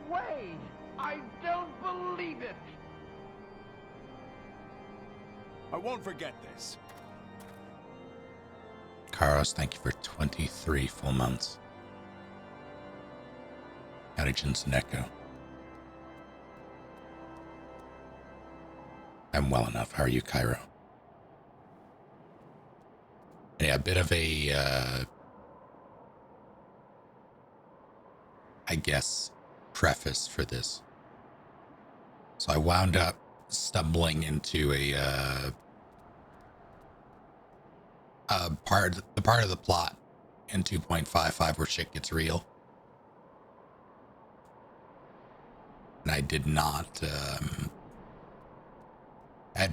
way! I don't believe it! I won't forget this. Karos, thank you for 23 full months. Howdy, Jensen Echo. I'm well enough. How are you, Cairo? Yeah, a bit of a, I guess, preface for this. So I wound up stumbling into the part of the plot in 2.55 where shit gets real. And I did not, I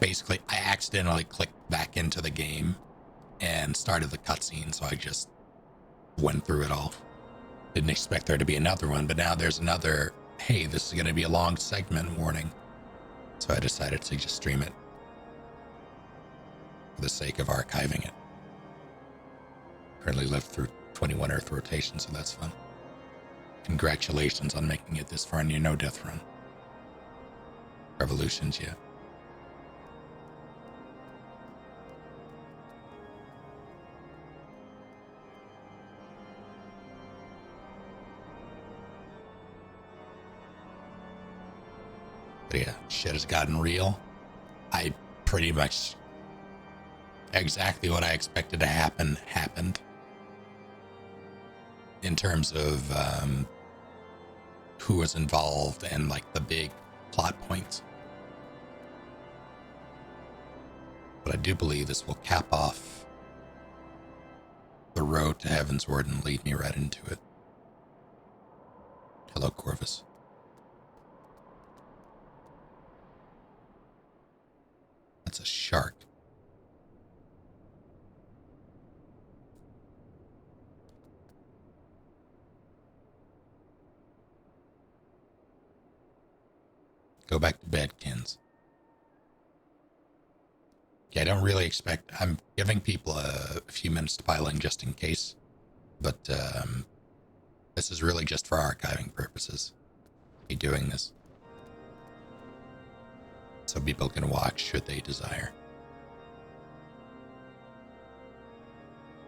accidentally clicked back into the game and started the cutscene, so I just went through it all. Didn't expect there to be another one, but now there's another, hey, this is going to be a long segment warning. So I decided to just stream it for the sake of archiving it. Currently lived through 21 Earth rotations, so that's fun. Congratulations on making it this far in your no-death run. Revolutions yet. But yeah, shit has gotten real. I pretty much exactly what I expected to happen happened. In terms of who was involved and like the big plot points. But I do believe this will cap off the road to Heavensward and lead me right into it. Hello, Corvus. That's a shark. Go back to bed, Kins. Yeah, I don't really expect... I'm giving people a few minutes to pile in just in case. But this is really just for archiving purposes. Me doing this. So people can watch should they desire.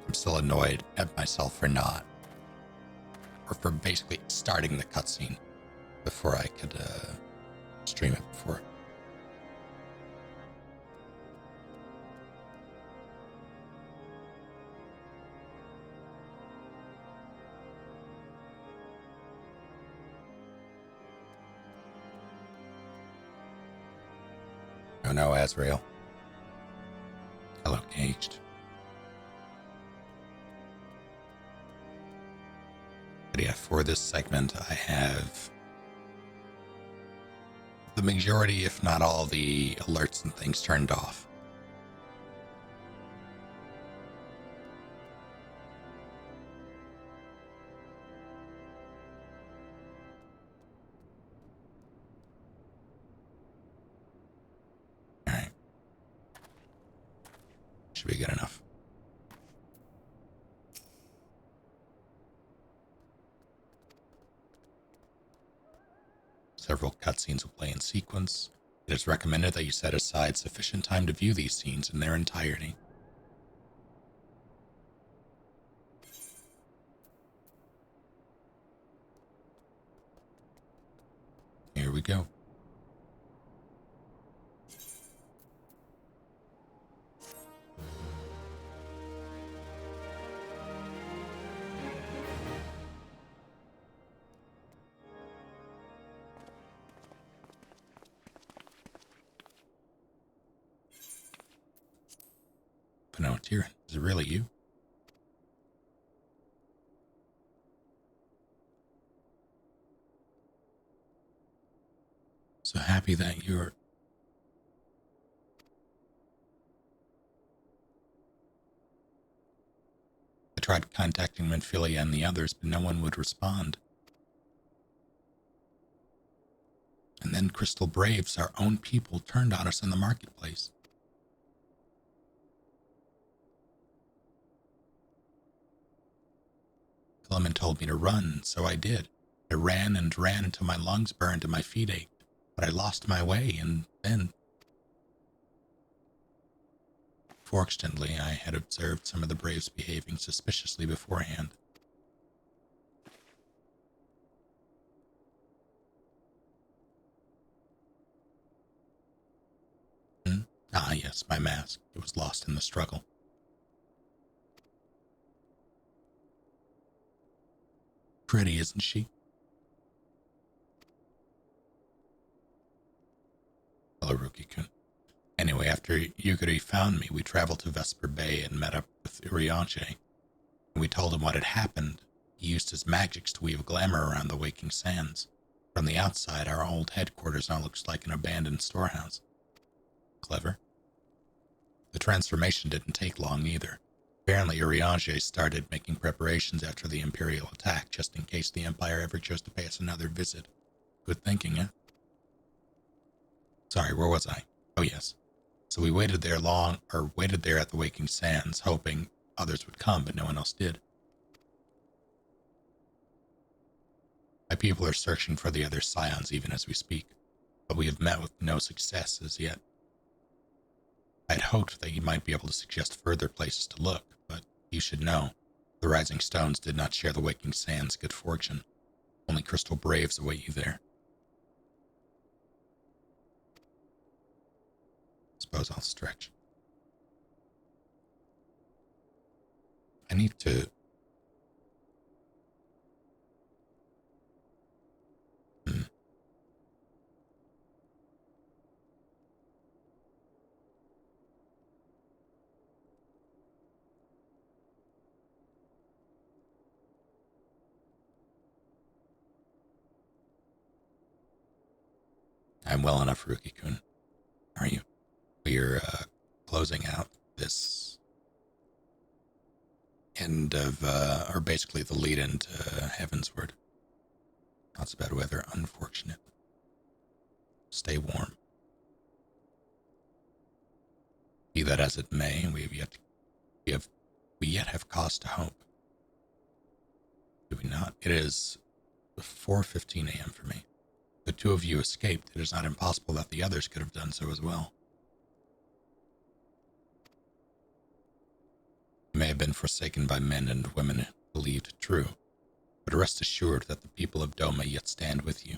I'm still annoyed at myself for not. Or for basically starting the cutscene before I could stream it before. Oh no, Azrael. Hello, Caged. But yeah, for this segment, I have the majority, if not all, the alerts and things turned off. All right. Should be good enough. Several cutscenes will play in sequence. It is recommended that you set aside sufficient time to view these scenes in their entirety. Here we go. But no, Tyrion, is it really you? So happy that you're... I tried contacting Menphilia and the others, but no one would respond. And then Crystal Braves, our own people, turned on us in the marketplace. Philemon told me to run, so I did. I ran and ran until my lungs burned and my feet ached, but I lost my way, and then... Fortunately, I had observed some of the braves behaving suspiciously beforehand. Ah, yes, my mask. It was lost in the struggle. Pretty, isn't she? Hello, Ruki-kun. Anyway, after Yugiri found me, we traveled to Vesper Bay and met up with Urianger. When we told him what had happened, he used his magics to weave glamour around the waking sands. From the outside, our old headquarters now looks like an abandoned storehouse. Clever. The transformation didn't take long either. Apparently, Urianger started making preparations after the Imperial attack, just in case the Empire ever chose to pay us another visit. Good thinking, eh? Sorry, where was I? Oh, yes. So we waited there at the Waking Sands, hoping others would come, but no one else did. My people are searching for the other scions even as we speak, but we have met with no success as yet. I'd hoped that you might be able to suggest further places to look, but you should know, the Rising Stones did not share the Waking Sands' good fortune. Only Crystal Braves await you there. Suppose I'll stretch. I need to... I'm well enough, Ruki-kun. Are you? We're closing out this end of, or basically the lead into Heavensward. Not so bad weather, unfortunate. Stay warm. Be that as it may, we yet have cause to hope. Do we not? It is 4:15 a.m. for me. The two of you escaped. It is not impossible that the others could have done so as well. You may have been forsaken by men and women believed true, but rest assured that the people of Doma yet stand with you.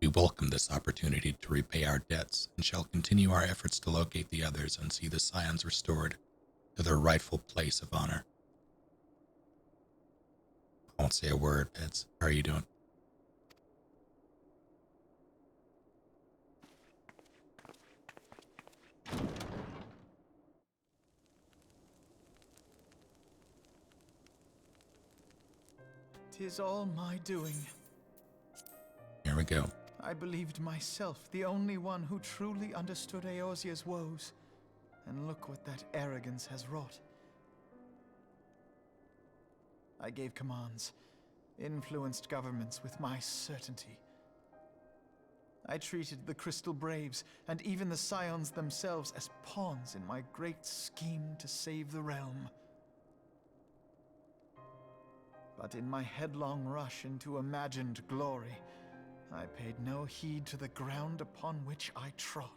We welcome this opportunity to repay our debts and shall continue our efforts to locate the others and see the scions restored to their rightful place of honor. I won't say a word, Peds. How are you doing? "'Tis all my doing. Here we go. I believed myself the only one who truly understood Eorzea's woes. And look what that arrogance has wrought. I gave commands, influenced governments with my certainty. I treated the Crystal Braves and even the Scions themselves as pawns in my great scheme to save the realm. But in my headlong rush into imagined glory, I paid no heed to the ground upon which I trod.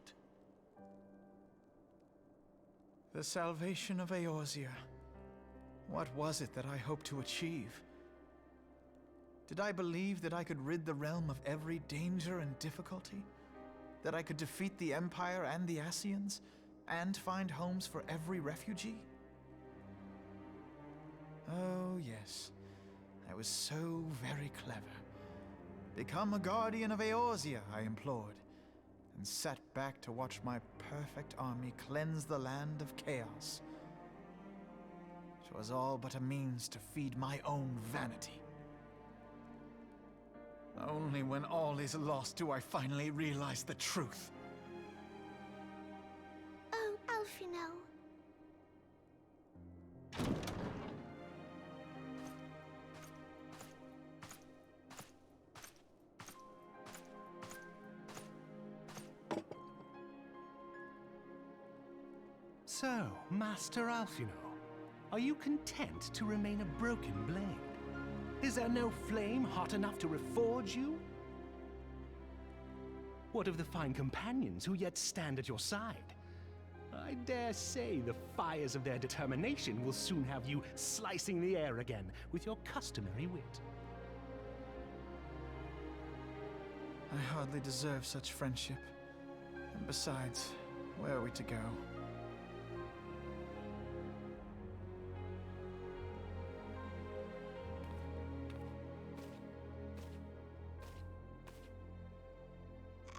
The salvation of Eorzea. What was it that I hoped to achieve? Did I believe that I could rid the realm of every danger and difficulty? That I could defeat the Empire and the Ascians, and find homes for every refugee? Oh, yes. I was so very clever. Become a guardian of Eorzea, I implored, and sat back to watch my perfect army cleanse the land of chaos. 'Twas all but a means to feed my own vanity. Only when all is lost do I finally realize the truth. Oh, Alphino. So, Master Alphino, are you content to remain a broken blade? Is there no flame hot enough to reforge you? What of the fine companions who yet stand at your side? I dare say the fires of their determination will soon have you slicing the air again with your customary wit. I hardly deserve such friendship. And besides, where are we to go?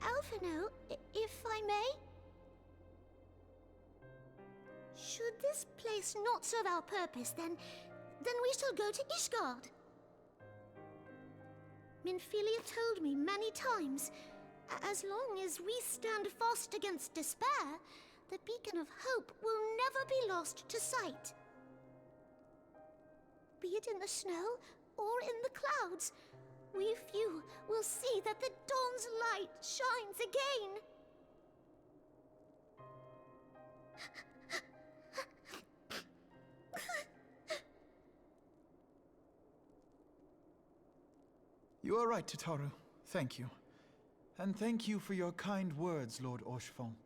Alphino, if I may? Should this place not serve our purpose, then we shall go to Ishgard. Minfilia told me many times, as long as we stand fast against despair, the beacon of hope will never be lost to sight. Be it in the snow or in the clouds, we few will see that the dawn's light shines again. You are right, Tataru. Thank you. And thank you for your kind words, Lord Orchefon.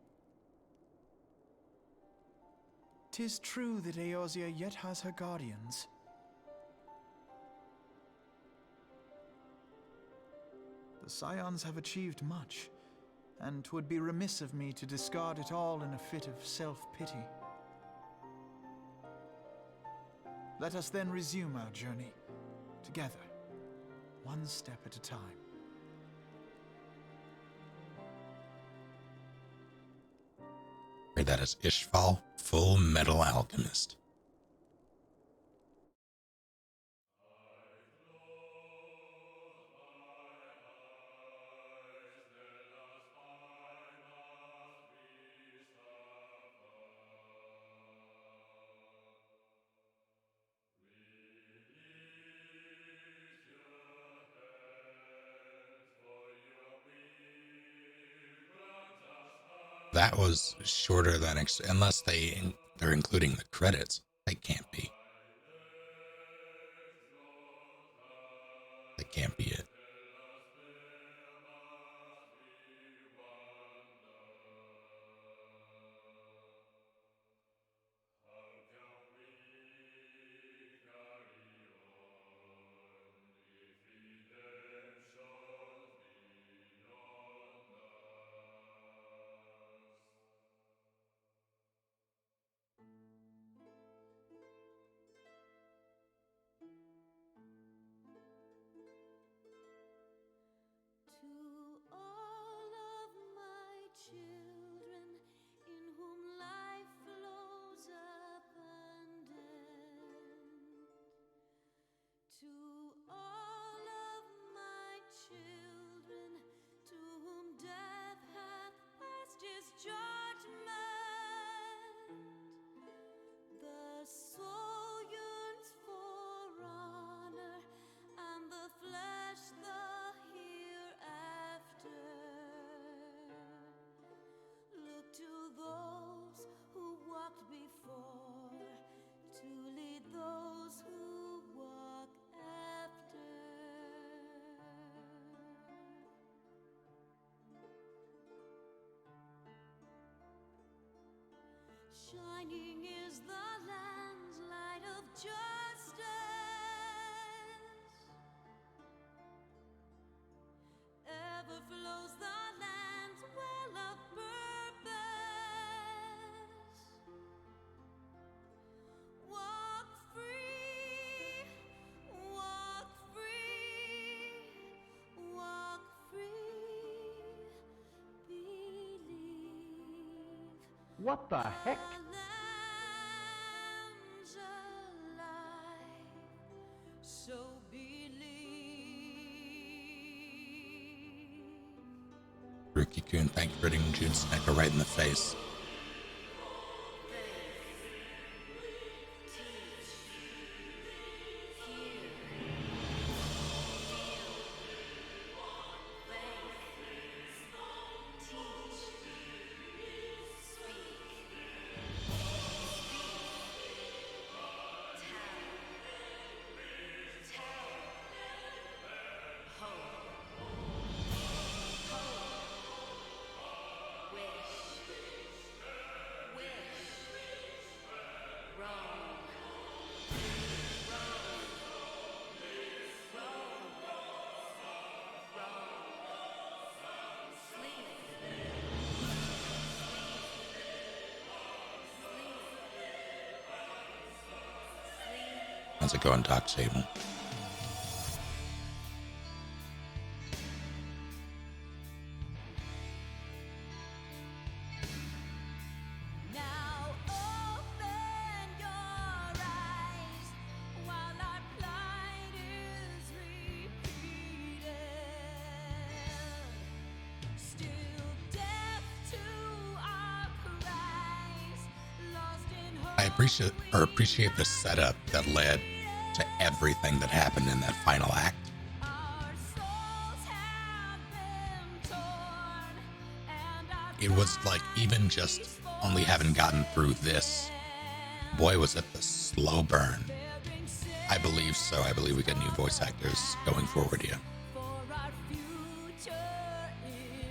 'Tis true that Eorzea yet has her guardians. The Scions have achieved much, and 'twould be remiss of me to discard it all in a fit of self-pity. Let us then resume our journey, together, one step at a time. That is Ishval, Full Metal Alchemist. That was shorter than unless they're including the credits. They can't be. That can't be it. To all of my children, in whom life flows abundant, to all of my children, to whom death hath passed his judgment, the soul yearns for honor, and the flesh the hereafter. Look to those who walked before, to lead those who walk after. Shining is the land's light of justice. Ever flows the land's well of purpose. Walk free, walk free, walk free, believe. What the heck? The lamb's alive, so believe. Ruki-kun, thank you for hitting June Sniper right in the face. How's it going, Doc Sable? Now open your eyes while our plight is repeated. Still deaf to our cries, lost in hope. I appreciate the setup that led to everything that happened in that final act. Our souls have been torn, and our It was like even just only having gotten through this, boy, was it the slow burn. I believe so. I believe we get new voice actors going forward here. for our future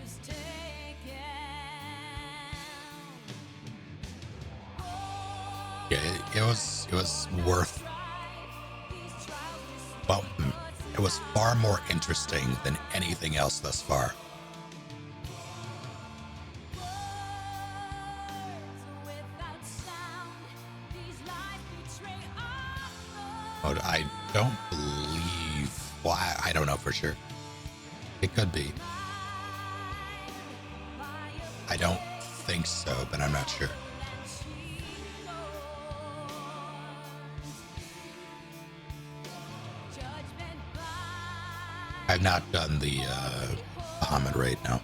is taken. Yeah, it was worth. Well, it was far more interesting than anything else thus far. Without sound, these lies betray our But I don't believe. Well, I don't know for sure. It could be. I don't think so, but I'm not sure. I've not done the Bahamut raid now.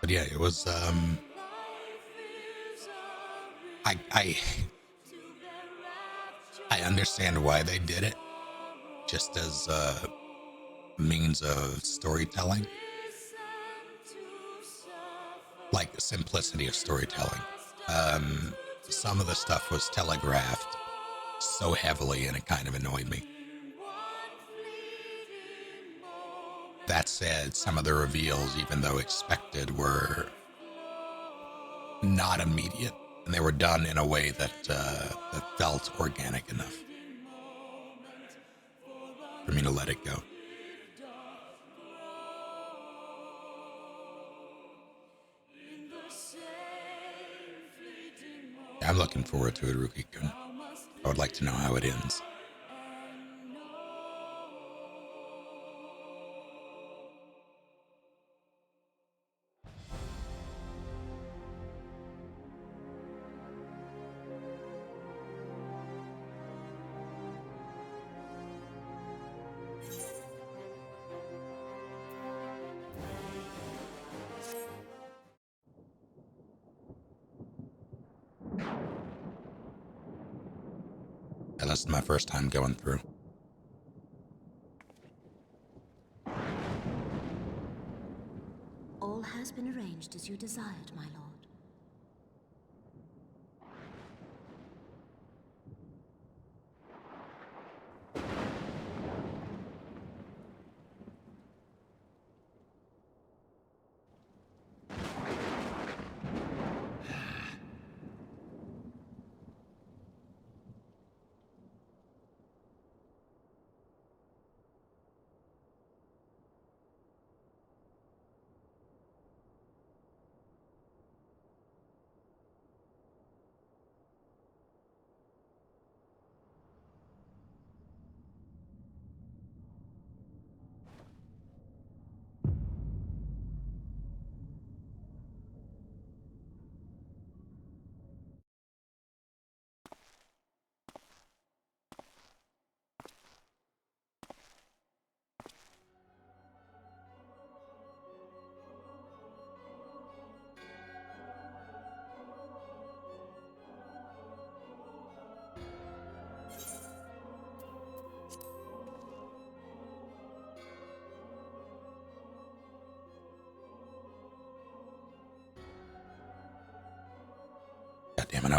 But yeah, it was I understand why they did it, just as a means of storytelling, like the simplicity of storytelling. Some of the stuff was telegraphed so heavily, and it kind of annoyed me. That said, some of the reveals, even though expected, were not immediate, and they were done in a way that that felt organic enough for me to let it go. I'm looking forward to it, Ruki-kun. I would like to know how it ends. And this is my first time going through. All has been arranged as you desired, my lord.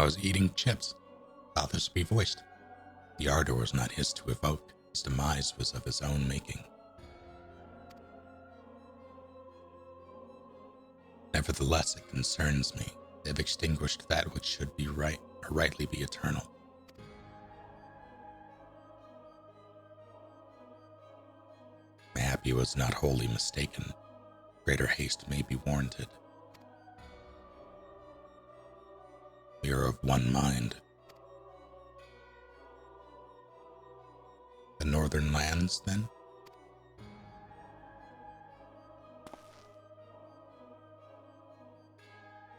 I was eating chips. Thought this would be voiced. The ardor was not his to evoke. His demise was of his own making. Nevertheless, it concerns me. They have extinguished that which should be right, or rightly be eternal. Mayhap he was not wholly mistaken. Greater haste may be warranted. We are of one mind. The northern lands, then?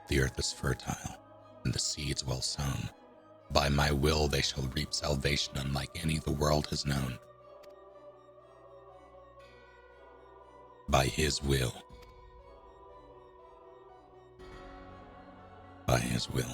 The earth is fertile, and the seeds well sown. By my will they shall reap salvation unlike any the world has known. By his will. By his will.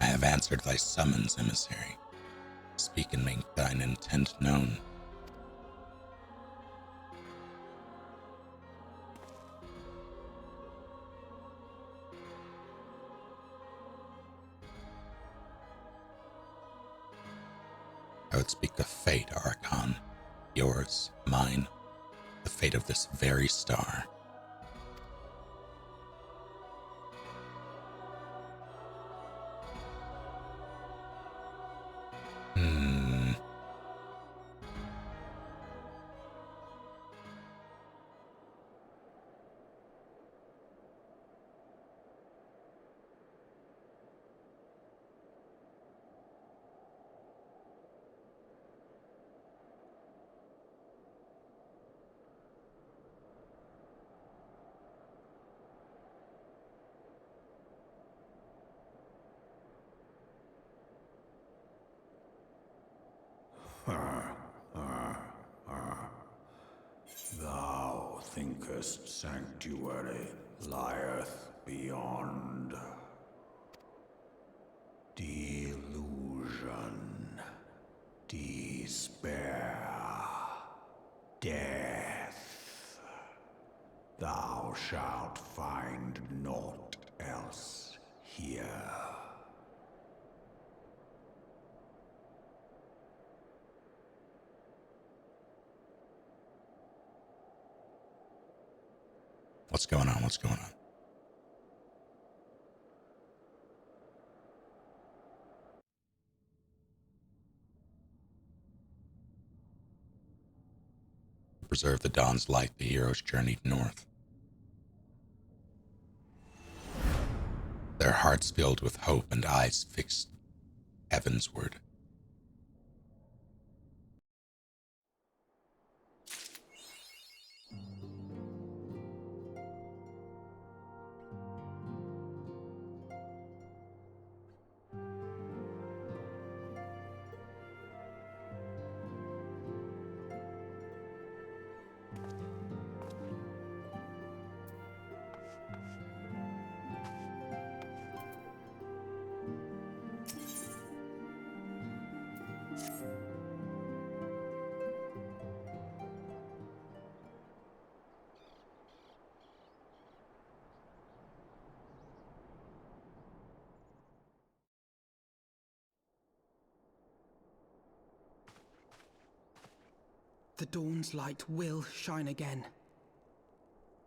I have answered thy summons, emissary. Speak and make thine intent known. I would speak of fate, Archon. Yours, mine, the fate of this very star. Thou thinkest sanctuary lieth beyond. Delusion, despair, death. Thou shalt find naught else here. What's going on? What's going on? To preserve the dawn's light, the heroes journeyed north. Their hearts filled with hope and eyes fixed heavensward. The dawn's light will shine again.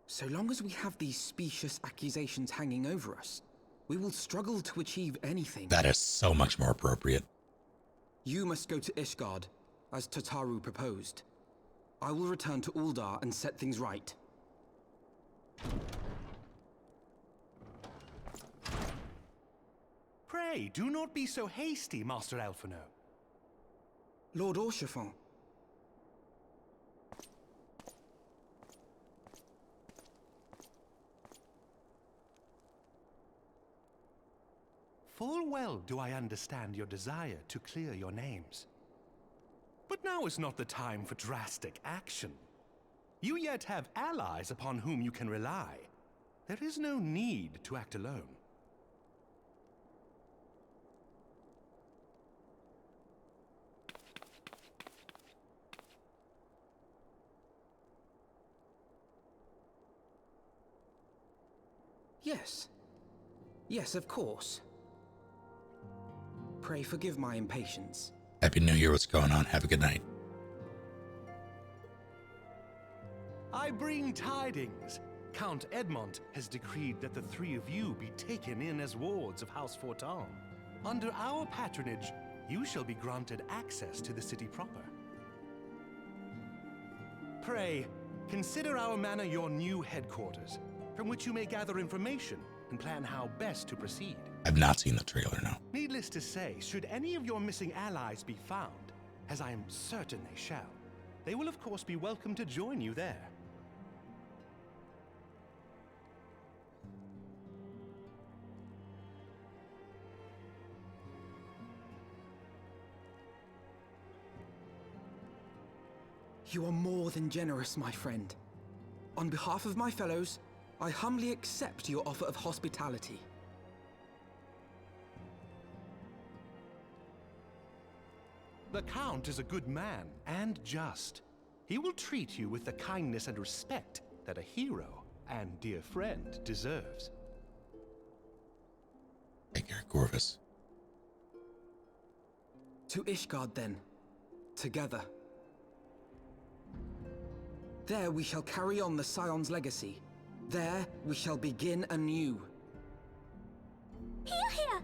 So long as we have these specious accusations hanging over us, we will struggle to achieve anything. That is so much more appropriate. You must go to Ishgard, as Tataru proposed. I will return to Uldar and set things right. Pray, do not be so hasty, Master Alphino. Lord Orchefort. Full well do I understand your desire to clear your names. But now is not the time for drastic action. You yet have allies upon whom you can rely. There is no need to act alone. Yes. Yes, of course. Pray forgive my impatience. Happy New Year. What's going on? Have a good night. I bring tidings. Count Edmond has decreed that the three of you be taken in as wards of House Fortin. Under our patronage, you shall be granted access to the city proper. Pray, consider our manor your new headquarters, from which you may gather information and plan how best to proceed. I've not seen the trailer, no. Needless to say, should any of your missing allies be found, as I am certain they shall, they will of course be welcome to join you there. You are more than generous, my friend. On behalf of my fellows, I humbly accept your offer of hospitality. The Count is a good man and just. He will treat you with the kindness and respect that a hero and dear friend deserves. Take care, Corvus. To Ishgard, then. Together. There we shall carry on the Scion's legacy. There we shall begin anew. Here, here!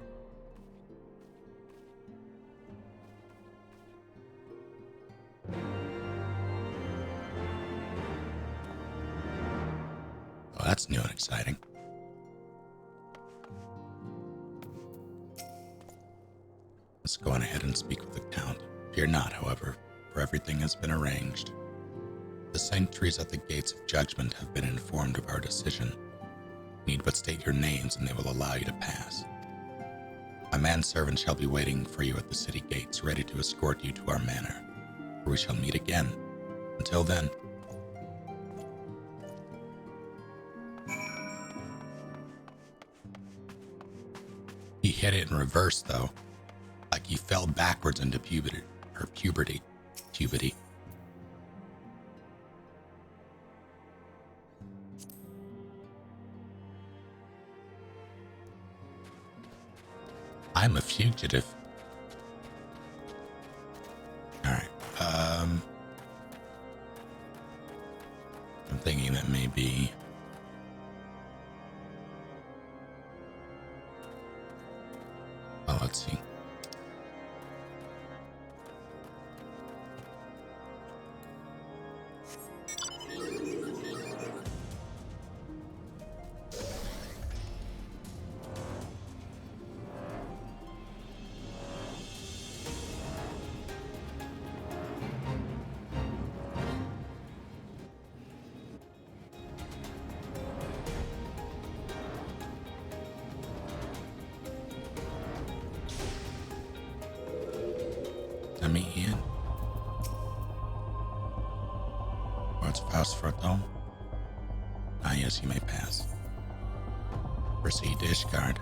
Oh, that's new and exciting. Let's go on ahead and speak with the Count. Fear not, however, for everything has been arranged. The sentries at the gates of judgment have been informed of our decision. Need but state your names and they will allow you to pass. A manservant shall be waiting for you at the city gates, ready to escort you to our manor, where we shall meet again. Until then. He hit it in reverse, though. Like he fell backwards into puberty. I'm a fugitive. Alright, I'm thinking that maybe... Oh, let's see. Me in. What's fast for Tom? Ah, yes, you may pass. Proceed to Ishgard.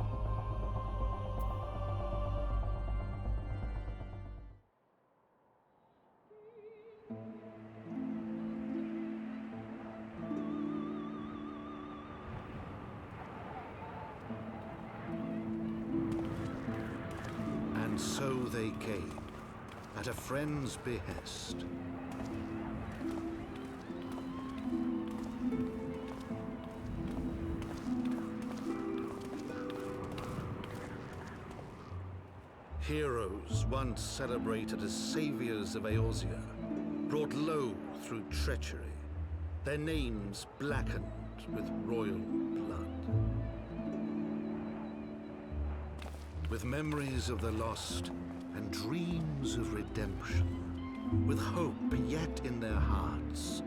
And so they came. At a friend's behest. Heroes once celebrated as saviors of Eorzea, brought low through treachery, their names blackened with royal blood. With memories of the lost and dreams of redemption, with hope yet in their hearts,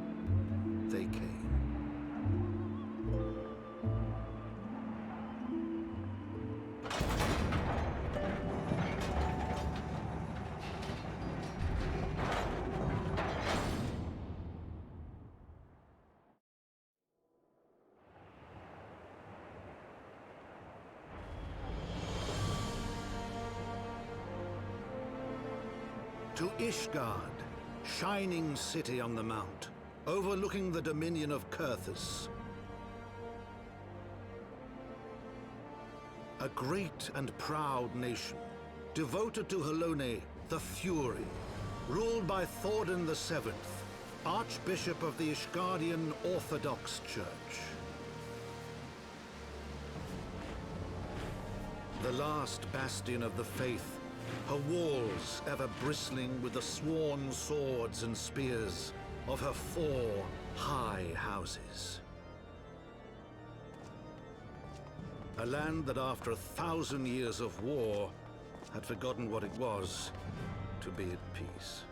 they came. To Ishgard, shining city on the mount, overlooking the dominion of Kurthus. A great and proud nation, devoted to Halone, the Fury, ruled by Thordan VII, Archbishop of the Ishgardian Orthodox Church. The last bastion of the faith, her walls ever bristling with the sworn swords and spears of her 4 high houses. A land that after 1,000 years of war had forgotten what it was to be at peace.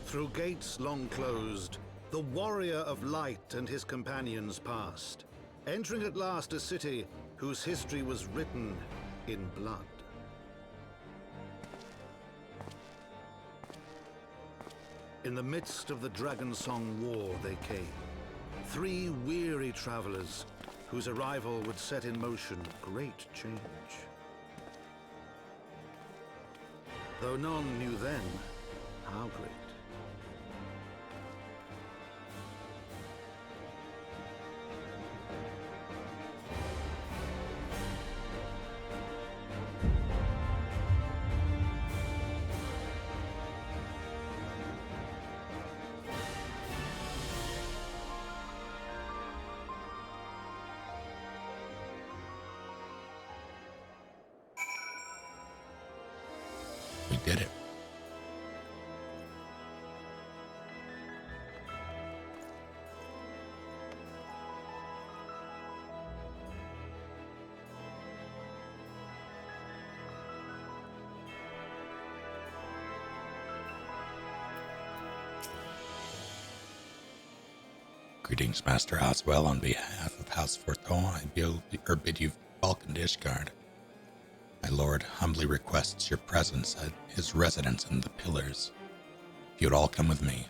Through gates long closed, the warrior of light and his companions passed, entering at last a city whose history was written in blood. In the midst of the Dragonsong War they came, 3 weary travelers whose arrival would set in motion great change. Though none knew then how great. We did it. Greetings, Master Oswell. On behalf of House Forton, I bid you welcome to Ishgard. My lord humbly requests your presence at his residence in the Pillars. If you would all come with me.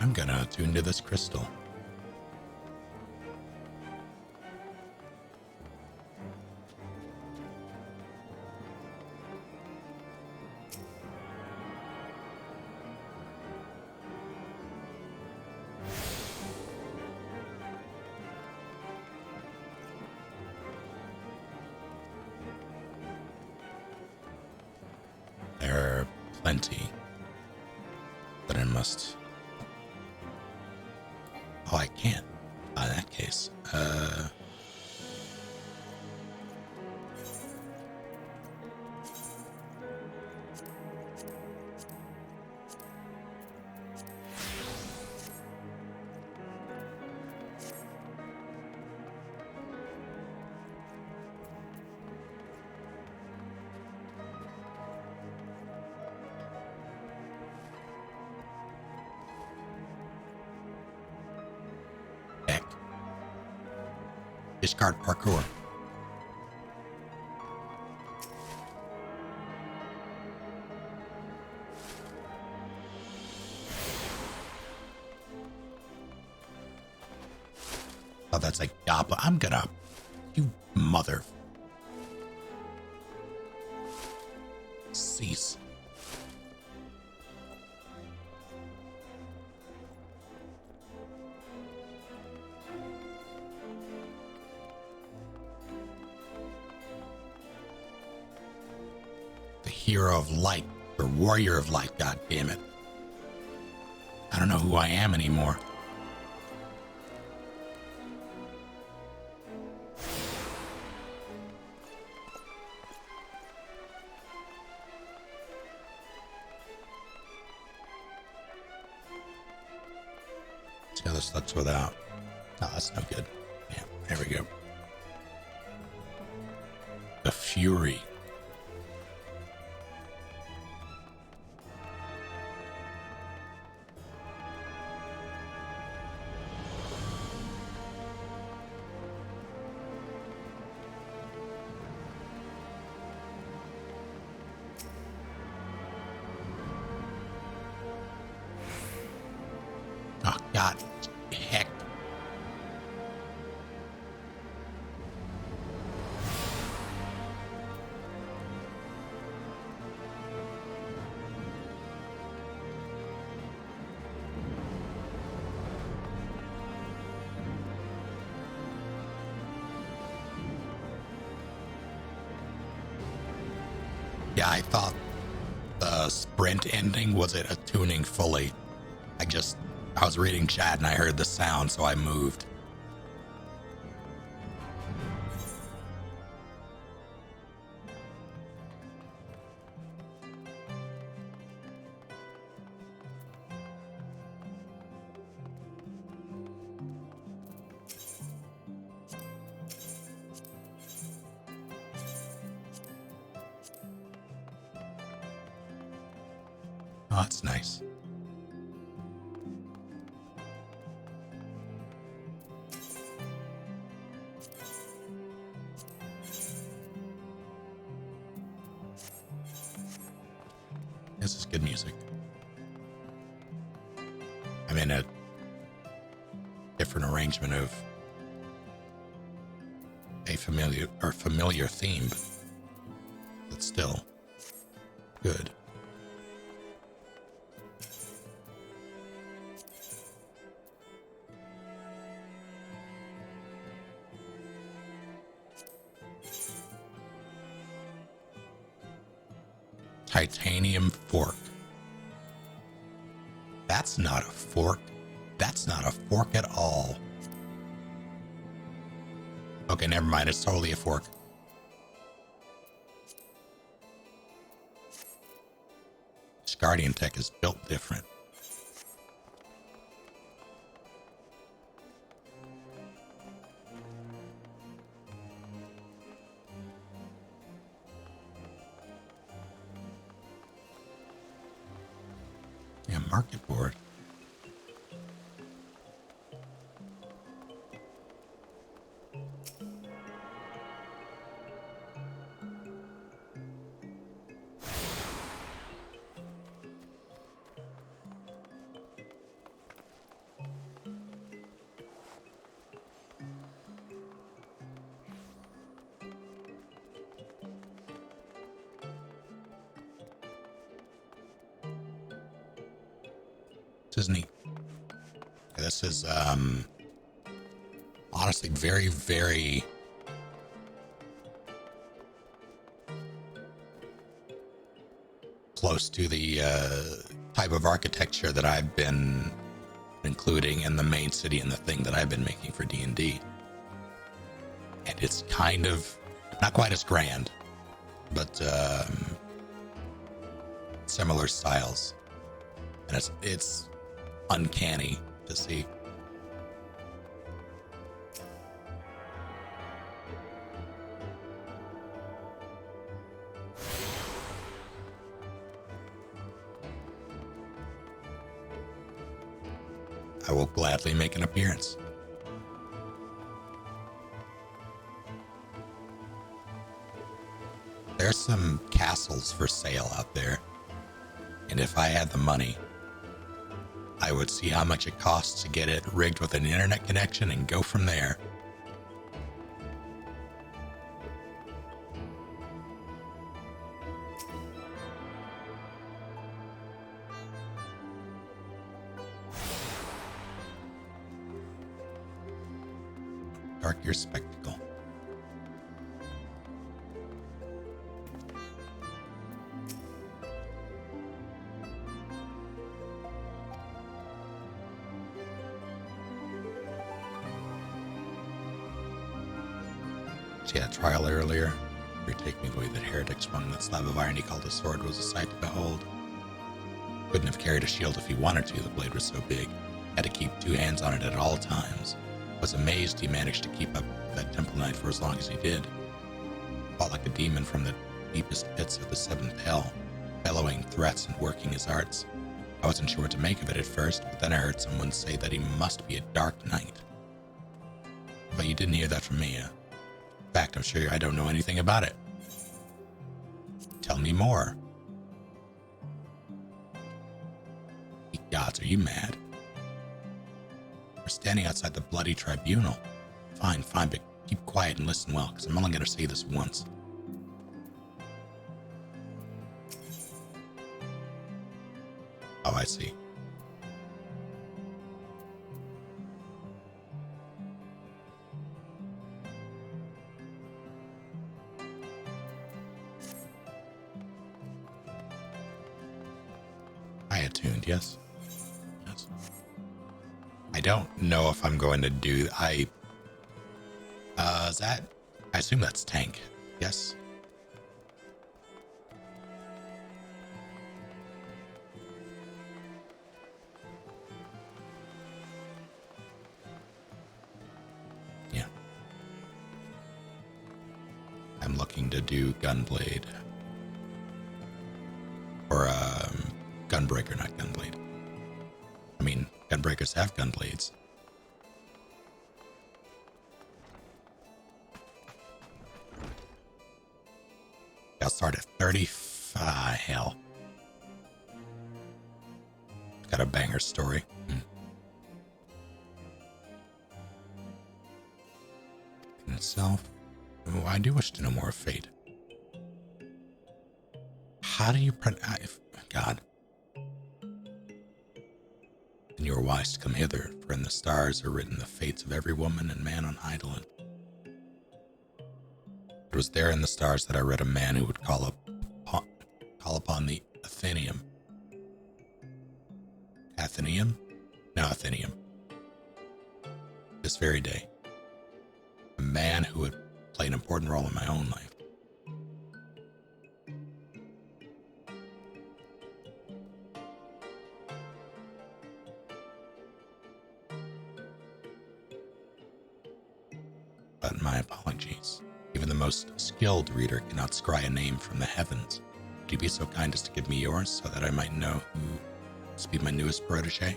I'm gonna attune to this crystal. There are plenty, but I must... Oh, I can't. In that case, Ishgard parkour. Oh, that's like Gobba. I'm gonna... You mother... Cease. Hero of light, or warrior of light, god damn it. I don't know who I am anymore. See how this looks without. Oh, that's no good. Yeah, there we go. The Fury. Oh, God. Heck. Yeah, I thought the sprint ending was it attuning fully. I was reading chat and I heard the sound, so I moved. Oh, that's nice. This is good music. I'm in a different arrangement of a familiar theme, but still good. Titanium fork. That's not a fork. That's not a fork at all. Okay, never mind. It's totally a fork. This Guardian Tech is built different. Yeah, market board. This is neat. This is honestly very, very close to the type of architecture that I've been including in the main city and the thing that I've been making for D&D. And it's kind of not quite as grand, but similar styles. And it's uncanny to see. I will gladly make an appearance. There's some castles for sale out there, and if I had the money, I would see how much it costs to get it rigged with an internet connection and go from there. Dark Year Spectacle. See that trial earlier? You're taking away that heretic swung that slab of iron he called a sword was a sight to behold. Couldn't have carried a shield if he wanted to, the blade was so big. Had to keep two hands on it at all times. Was amazed he managed to keep up that temple knight for as long as he did. Fought like a demon from the deepest pits of the seventh hell, bellowing threats and working his arts. I wasn't sure what to make of it at first, but then I heard someone say that he must be a dark knight. But you didn't hear that from me, huh? In fact, I'm sure I don't know anything about it. Tell me more. Ye gods, are you mad? We're standing outside the bloody tribunal. Fine, but keep quiet and listen well, because I'm only going to say this once. Oh, I see. I attuned, yes. Yes. I don't know if I'm going to do... is that... I assume that's tank. Yes? Yeah. I'm looking to do Gunblade. Or, Gunbreaker, not Gunblade. I mean, Gunbreakers have Gunblades. I'll start at 35. Hell. Got a banger story. In itself. Oh, I do wish to know more of fate. How do you God. And you are wise to come hither, for in the stars are written the fates of every woman and man on Eidolon. It was there in the stars that I read a man who would call upon the Athenaeum. Athenaeum? No, Athenaeum. This very day. A man who would play an important role in my own life. But my apologies. Even the most skilled reader cannot scry a name from the heavens. Would you be so kind as to give me yours, so that I might know who must be my newest protege?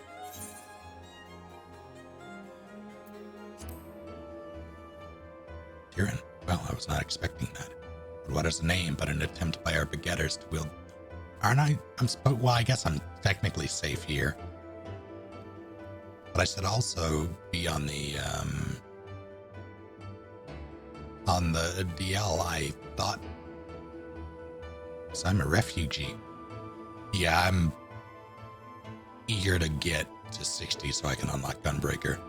Tyrion. Well, I was not expecting that. But what is a name but an attempt by our begetters to wield... Aren't I? Well, I guess I'm technically safe here. But I should also be on the DL, I thought. Because I'm a refugee. Yeah, I'm eager to get to 60 so I can unlock Gunbreaker.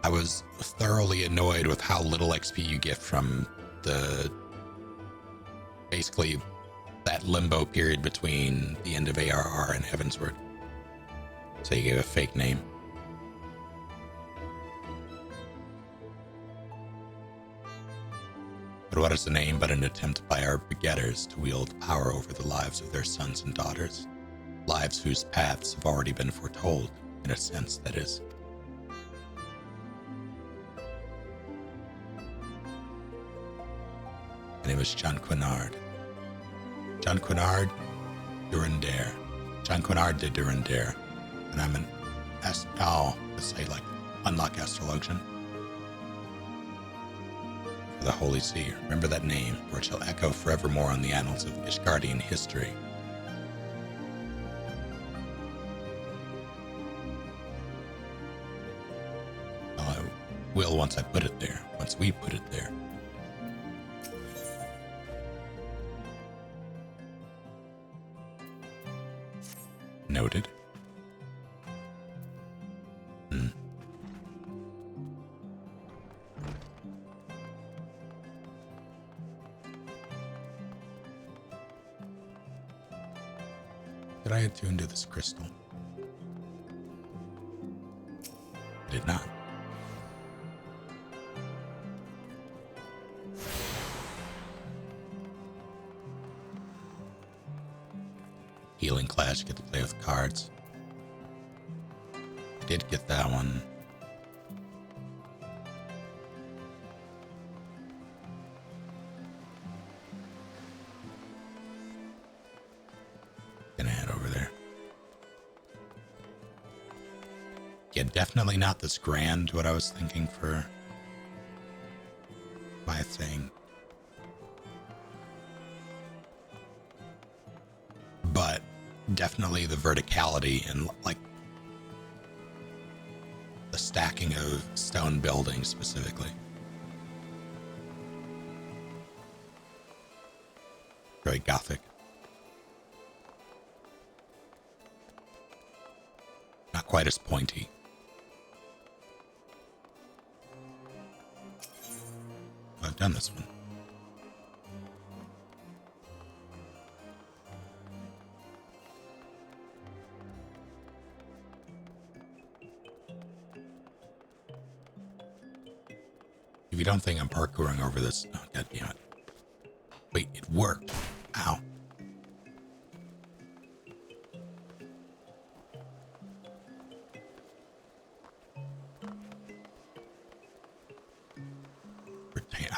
I was thoroughly annoyed with how little XP you get from basically that limbo period between the end of ARR and Heavensward. So you gave a fake name. But what is the name but an attempt by our begetters to wield power over the lives of their sons and daughters? Lives whose paths have already been foretold, in a sense, that is. My name is John Quinard. John Quinard Durandare. John Quinard de Durandare. And I'm an let's say like unlock astrologian. For the Holy See. Remember that name, for it shall echo forevermore on the annals of Ishgardian history. Well, I will once I put it there. Once we put it there. Noted. Did I attune to this crystal? I did not. Healing Clash, get to play with cards. I did get that one. Gonna head over there. Yeah, definitely not this grand, what I was thinking for my thing. But definitely the verticality and like the stack thinking of stone buildings specifically. Very gothic. Not quite as pointy. I've done this one. If you don't think I'm parkouring over this, oh, God damn it. Wait, it worked. Ow.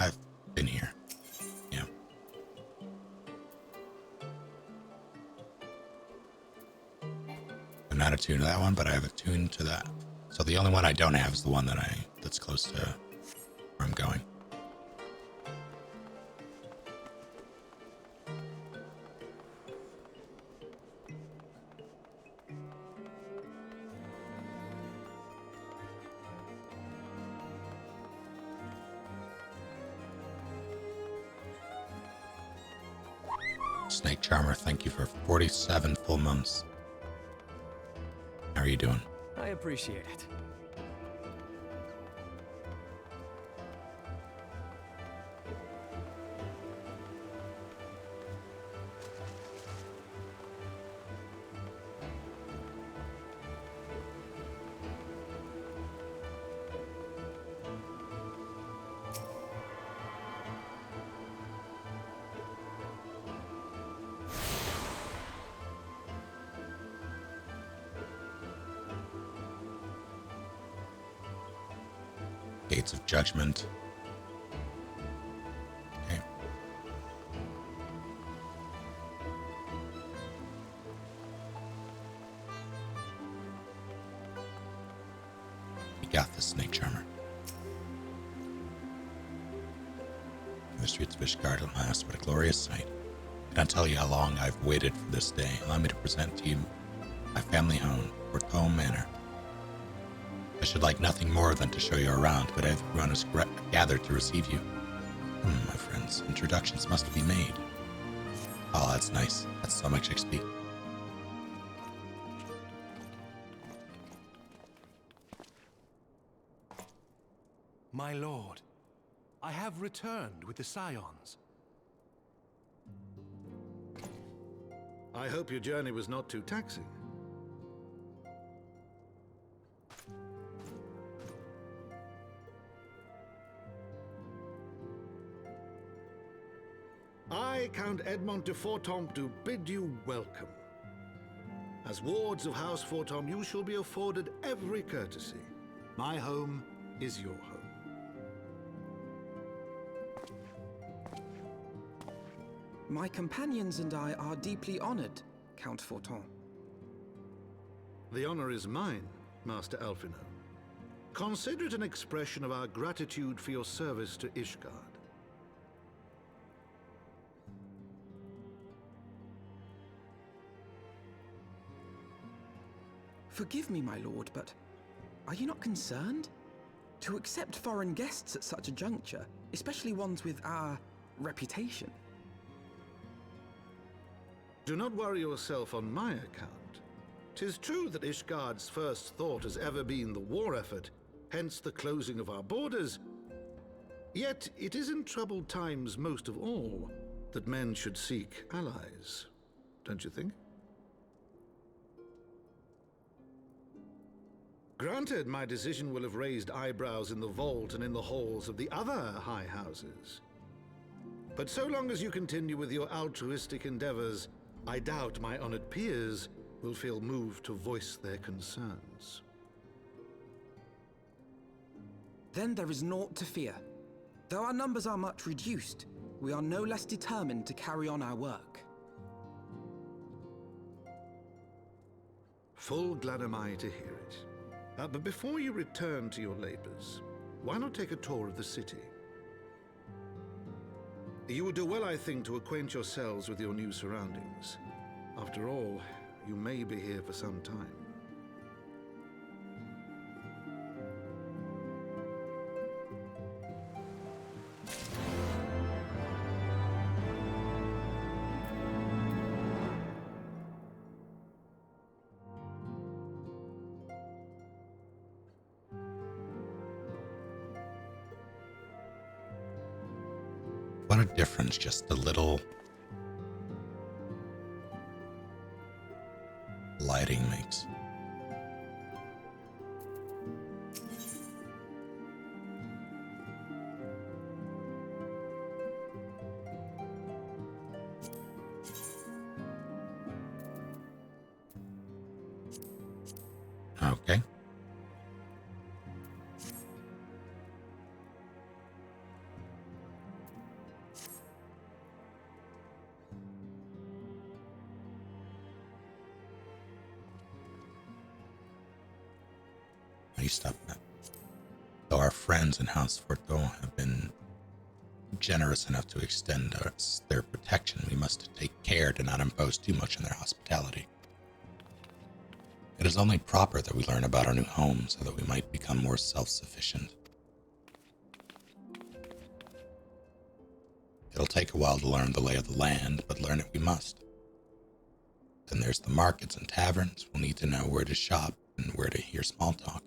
I've been here. Yeah. I'm not attuned to that one, but I have attuned to that. So the only one I don't have is the one that's close to where I'm going. Snake Charmer, thank you for 47 full months. How are you doing? I appreciate it. Gates of Judgment. Okay. We got the Snake Charmer. The streets of Ishgard at last, what a glorious sight. I cannot tell you how long I've waited for this day. Allow me to present to you my family home, Porthome Manor. I should like nothing more than to show you around, but everyone is gathered to receive you. My friends, introductions must be made. Oh, that's nice. That's so much XP. My lord, I have returned with the Scions. I hope your journey was not too taxing. I, Count Edmond de Fortomp, do bid you welcome. As wards of House Fortomp, you shall be afforded every courtesy. My home is your home. My companions and I are deeply honored, Count Fortomp. The honor is mine, Master Alphino. Consider it an expression of our gratitude for your service to Ishgard. Forgive me, my lord, but are you not concerned? To accept foreign guests at such a juncture, especially ones with our reputation. Do not worry yourself on my account. 'Tis true that Ishgard's first thought has ever been the war effort, hence the closing of our borders. Yet it is in troubled times most of all that men should seek allies, don't you think? Granted, my decision will have raised eyebrows in the vault and in the halls of the other high houses. But so long as you continue with your altruistic endeavors, I doubt my honored peers will feel moved to voice their concerns. Then there is naught to fear. Though our numbers are much reduced, we are no less determined to carry on our work. Full glad am I to hear it. But before you return to your labors, why not take a tour of the city? You would do well, I think, to acquaint yourselves with your new surroundings. After all, you may be here for some time. What a difference just a little lighting makes. Okay. Stop that. Though our friends in House Forteau have been generous enough to extend us their protection, we must take care to not impose too much on their hospitality. It is only proper that we learn about our new home so that we might become more self-sufficient. It'll take a while to learn the lay of the land, but learn it we must. Then there's the markets and taverns. We'll need to know where to shop and where to hear small talk.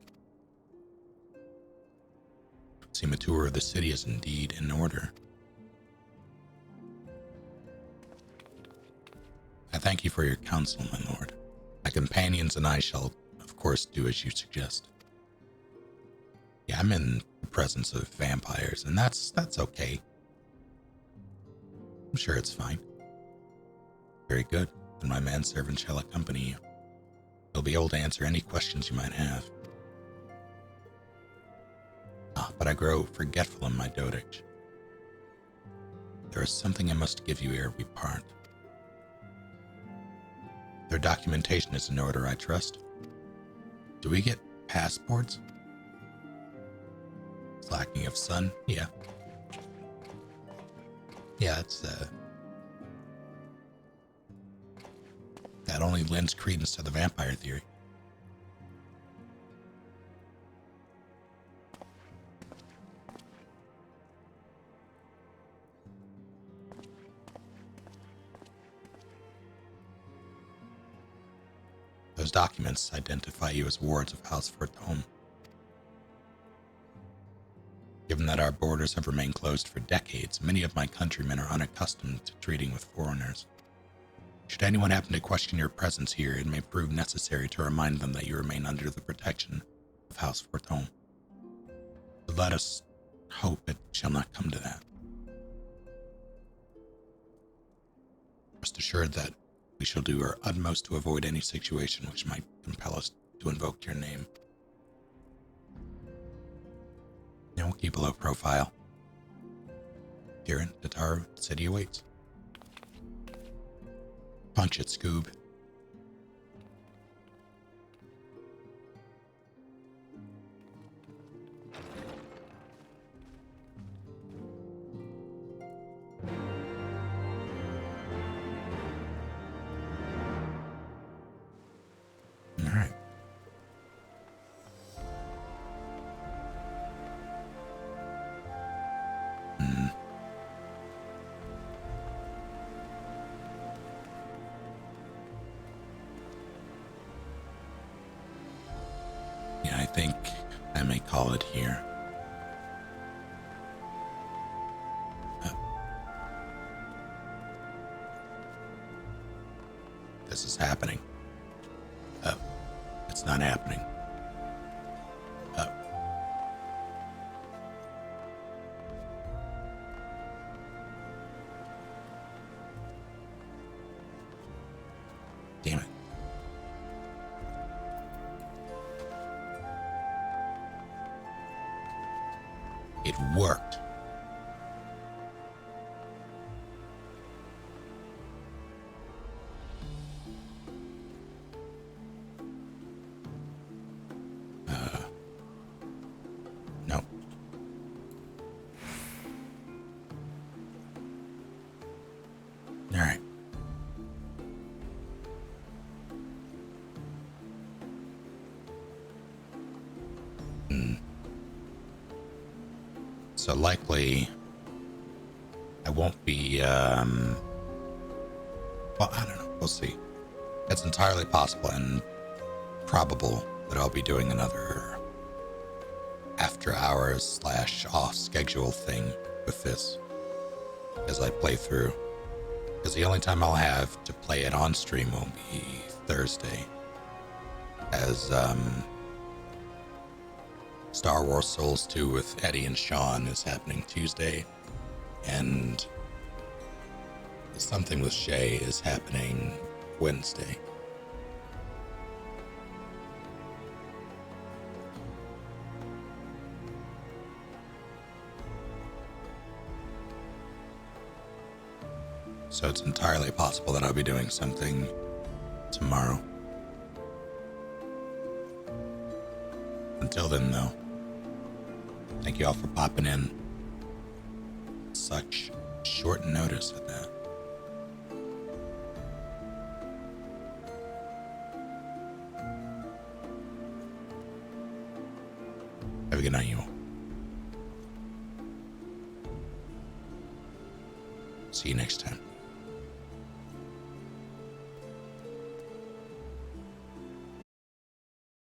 It seems a tour of the city is indeed in order. I thank you for your counsel, my lord. My companions and I shall, of course, do as you suggest. Yeah, I'm in the presence of vampires, and that's okay. I'm sure it's fine. Very good. Then my manservant shall accompany you. He'll be able to answer any questions you might have. But I grow forgetful in my dotage. There is something I must give you ere we part. Their documentation is in order, I trust. Do we get passports? Lacking of sun? Yeah. Yeah, it's, that only lends credence to the vampire theory. Those documents identify you as wards of House Forteau. Given that our borders have remained closed for decades, many of my countrymen are unaccustomed to treating with foreigners. Should anyone happen to question your presence here, it may prove necessary to remind them that you remain under the protection of House Forteau. But let us hope it shall not come to that. Rest assured that we shall do our utmost to avoid any situation which might compel us to invoke your name. And we'll keep a low profile. Kieran, Tataru, the city awaits. Punch it, Scoob. Alright. Yeah, I think I may call it here. This is happening. It's not happening. Damn it. It worked. No. All right. So likely I won't be, well, I don't know. We'll see. It's entirely possible and probable that I'll be doing another after hours / off schedule thing with this. as I play through. Because the only time I'll have to play it on stream will be Thursday. As Star Wars Souls 2 with Eddie and Sean is happening Tuesday. And something with Shay is happening Wednesday. So it's entirely possible that I'll be doing something tomorrow. Until then, though, thank you all for popping in. Such short notice at that. Have a good night, you all. See you next time.